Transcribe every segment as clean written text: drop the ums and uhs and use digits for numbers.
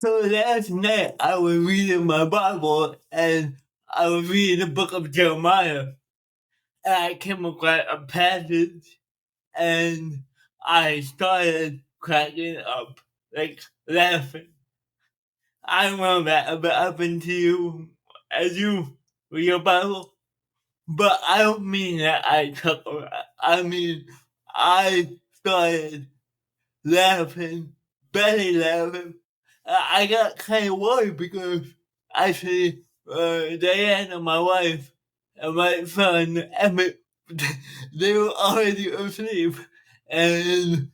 So last night I was reading my Bible and I was reading the book of Jeremiah and I came across a passage and I started cracking up, like laughing. I don't know if that ever happened to you as you read your Bible, but I don't mean that I chuckled. I mean, I started laughing, belly laughing. I got kind of worried because actually, Diane and my wife and my son Emmett, they were already asleep, and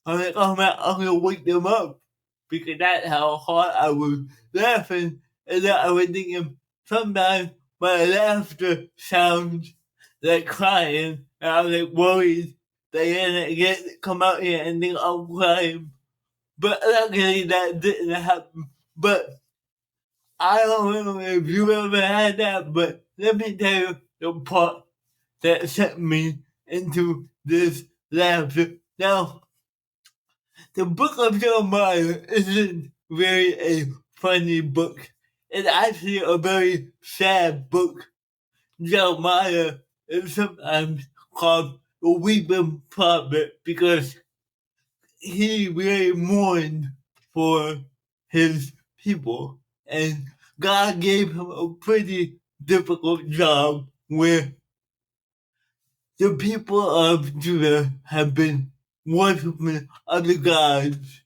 I'm like, oh man, I'm gonna wake them up because that's how hard I was laughing, and then I was thinking sometimes my laughter sounds like crying, and I was like worried Diana get come out here and think I'm crying. But luckily that didn't happen. But I don't know if you ever had that, but let me tell you the part that sent me into this laughter. Now, the book of Jeremiah isn't really a funny book. It's actually a very sad book. Jeremiah is sometimes called the weeping prophet because he really mourned for his people. And God gave him a pretty difficult job where the people of Judah have been worshiping other gods.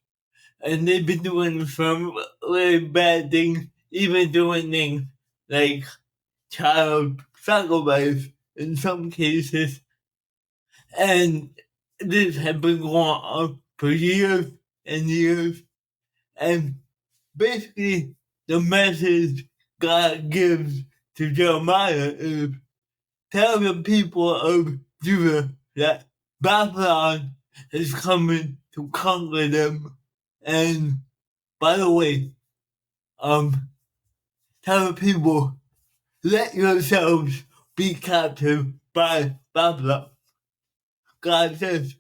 And they've been doing some really bad things, even doing things like child sacrifice in some cases. And this had been going on for years and years. And basically, the message God gives to Jeremiah is tell the people of Judah that Babylon is coming to conquer them. And by the way, tell the people, let yourselves be captured by Babylon. God says,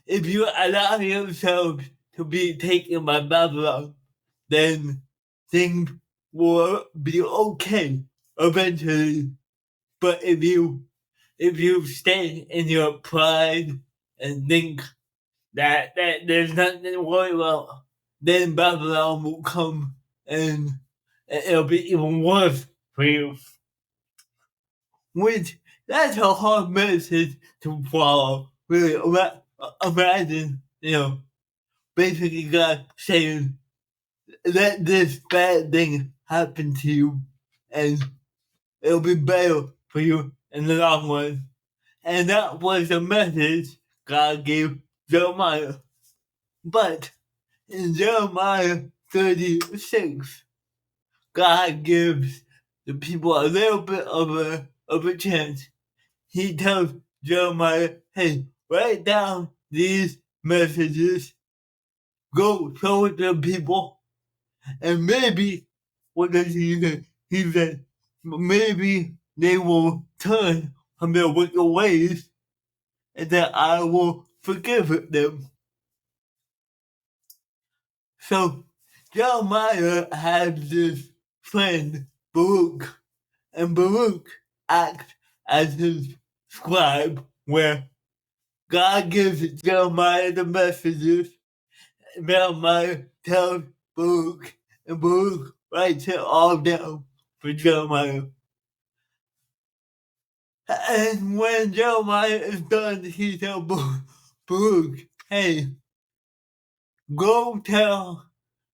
if you allow yourselves to be taken by Babylon, then things will be okay eventually. But if you stay in your pride and think that there's nothing to worry about, then Babylon will come and it'll be even worse for you. Which that's a hard message to follow. Really, imagine, basically God saying, "Let this bad thing happen to you, and it'll be better for you in the long run." And that was the message God gave Jeremiah. But in Jeremiah 36, God gives the people a little bit of a chance. He tells Jeremiah, hey, write down these messages, go show it to the people, and maybe, what does he say? He said, maybe they will turn from their wicked ways, and that I will forgive them. So Jeremiah has this friend, Baruch, and Baruch acts as his scribe, where God gives Jeremiah the messages, Jeremiah tells Baruch, and Baruch writes it all down for Jeremiah. And when Jeremiah is done, he tells Baruch, hey, go tell,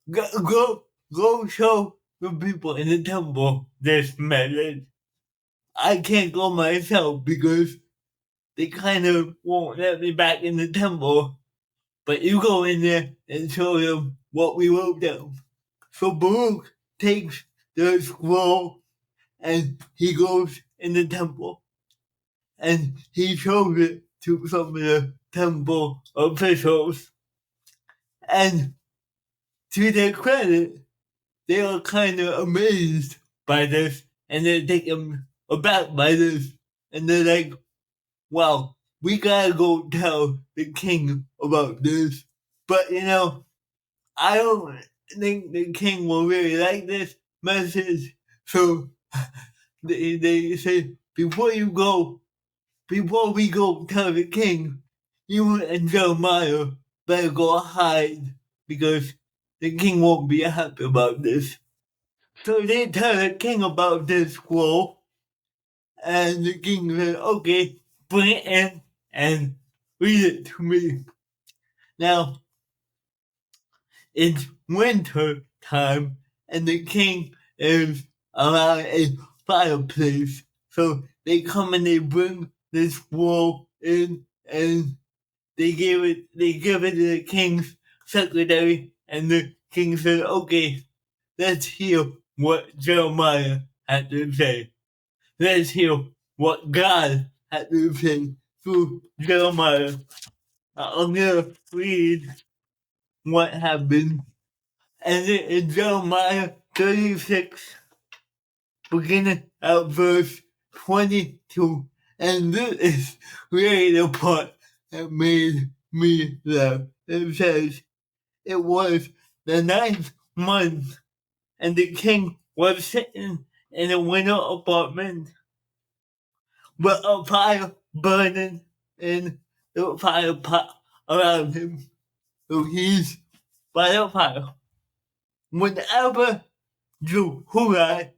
go show the people in the temple this message. I can't go myself because they kind of won't let me back in the temple, but you go in there and show them what we wrote down. So Baruch takes the scroll and he goes in the temple and he shows it to some of the temple officials. And to their credit, they are kind of amazed by this and they're taken aback by this. And they're like, wow, we gotta go tell the king about this. But I don't. think the king will really like this message. So they say, before we go tell the king, you and Jeremiah better go hide because the king won't be happy about this. So they tell the king about this scroll, and the king said, okay, bring it in and read it to me. Now, it's winter time, and the king is around a fireplace. So they come and they bring this scroll in, and they give it to the king's secretary, and the king said, okay, let's hear what Jeremiah had to say. Let's hear what God had to say through Jeremiah. I'm gonna read what happened. And it is Jeremiah 36, beginning at verse 22. And this is really the part that made me laugh. It says, it was the ninth month, and the king was sitting in a winter apartment with a fire burning in the fire pot around him. So he's by the fire. Whenever Jehoiada,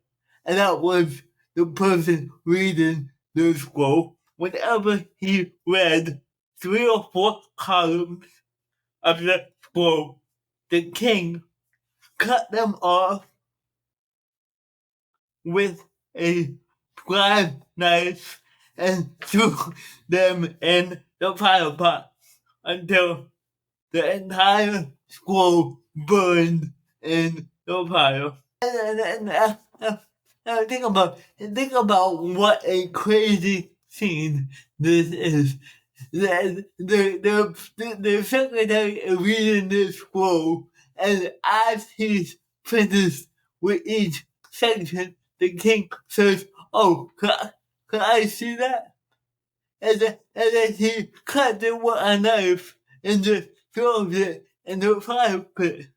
and that was the person reading the scroll, whenever he read 3 or 4 columns of the scroll, the king cut them off with a scribe knife and threw them in the fire pot until the entire scroll burned in the fire. And think about what a crazy scene this is. The secretary is reading this scroll, and as he's finished with each section, the king says, "Oh, can I see that?" And then he cuts it with a knife and just throws it in the fire pit.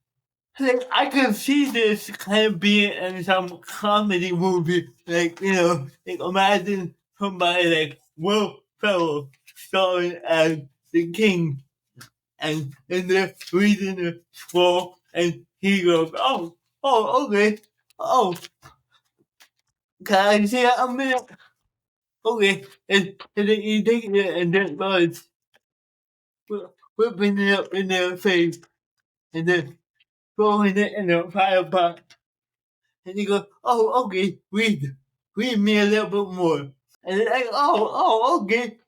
Like, I could see this kind of being in some comedy movie, like, like imagine somebody like Will Ferrell starring as the king, and they're reading the scroll, and he goes, okay, oh, can I see that a minute? Okay, and then he takes it and then starts whipping it up in their face, and then throwing it in the fire pot. And he goes, oh, okay, read me a little bit more. And they're like, okay,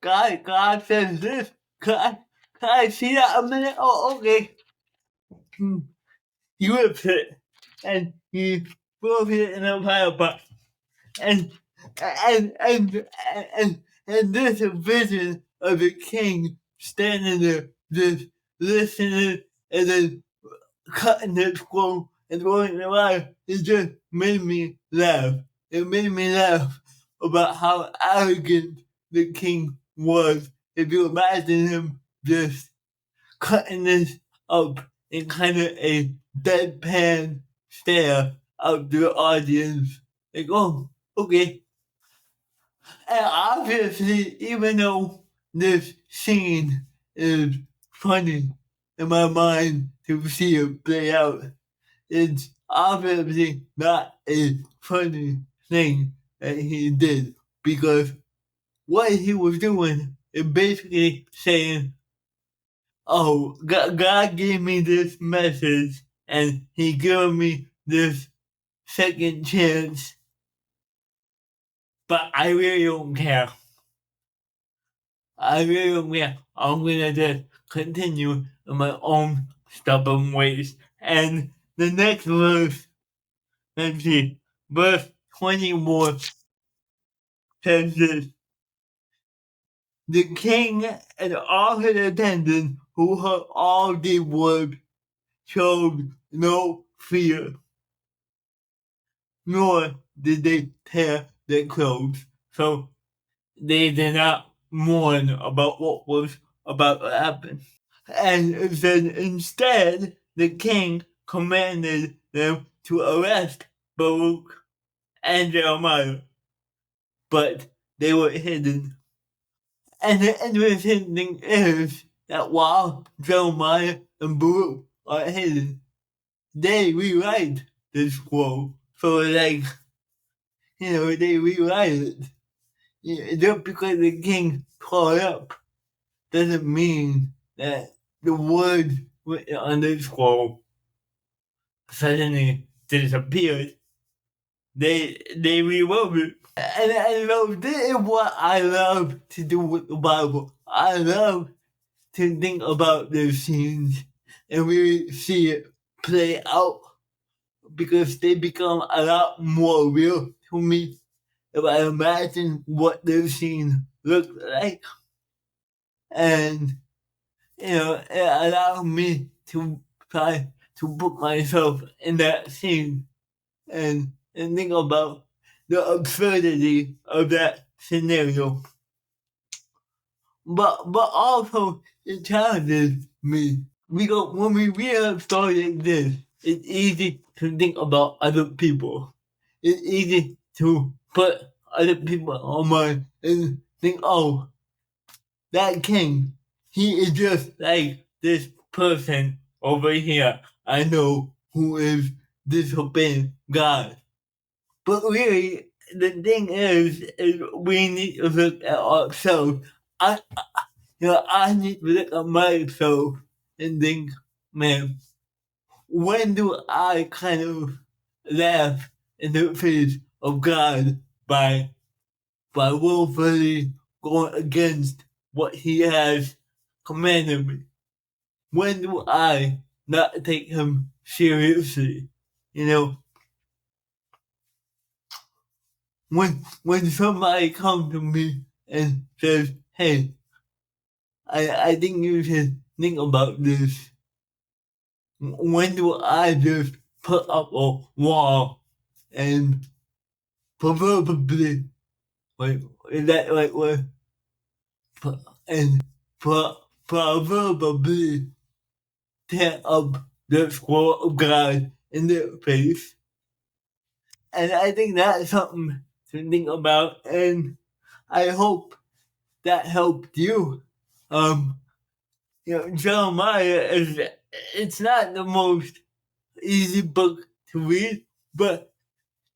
God says this. Can I see that a minute? Oh, okay. He whips it, and he throws it in a fire pot. And, and, and, and this vision of the king standing there, just listening, and then cutting the scroll and throwing it around, it just made me laugh. It made me laugh about how arrogant the king was. If you imagine him just cutting this up in kind of a deadpan stare out to the audience, like, oh, okay. And obviously, even though this scene is funny in my mind to see it play out, it's obviously not a funny thing that he did, because what he was doing is basically saying, oh, God gave me this message and he gave me this second chance, but I really don't care. I really don't care. I'm gonna just continue in my own stubborn ways. And the next verse, let's see, verse 24 says this: the king and all his attendants who heard all these words showed no fear, nor did they tear their clothes. So they did not mourn about what was about to happen. And it said, instead, the king commanded them to arrest Baruch and Jeremiah, but they were hidden. And the interesting thing is that while Jeremiah and Baruch are hidden, they rewrite the scroll. So like, they rewrite it. Just because the king tore up doesn't mean that the word written on the scroll suddenly disappeared. They rewrote it. And this is what I love to do with the Bible. I love to think about those scenes and really see it play out because they become a lot more real to me if I imagine what those scenes look like. And, it allows me to try to put myself in that scene and think about the absurdity of that scenario. But also it challenges me. Because when we read a story like this, it's easy to think about other people. It's easy to put other people on mind and think, oh, that king, he is just like this person over here I know who is disobeying God. But really, the thing is we need to look at ourselves. I need to look at myself and think, man, when do I kind of laugh in the face of God by willfully going against what He has commanded me? When do I not take Him seriously? When somebody comes to me and says, hey, I think you should think about this. When do I just put up a wall and proverbially, wait, is that right word? And proverbially tear up the scroll of God in their face? And I think that's something to think about, and I hope that helped you. Jeremiah it's not the most easy book to read, but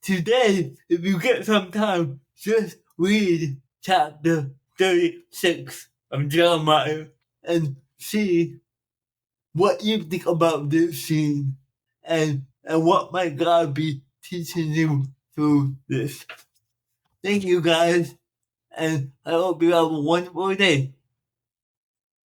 today, if you get some time, just read chapter 36 of Jeremiah and see what you think about this scene and what might God be teaching you through this. Thank you guys, and I hope you have a wonderful day.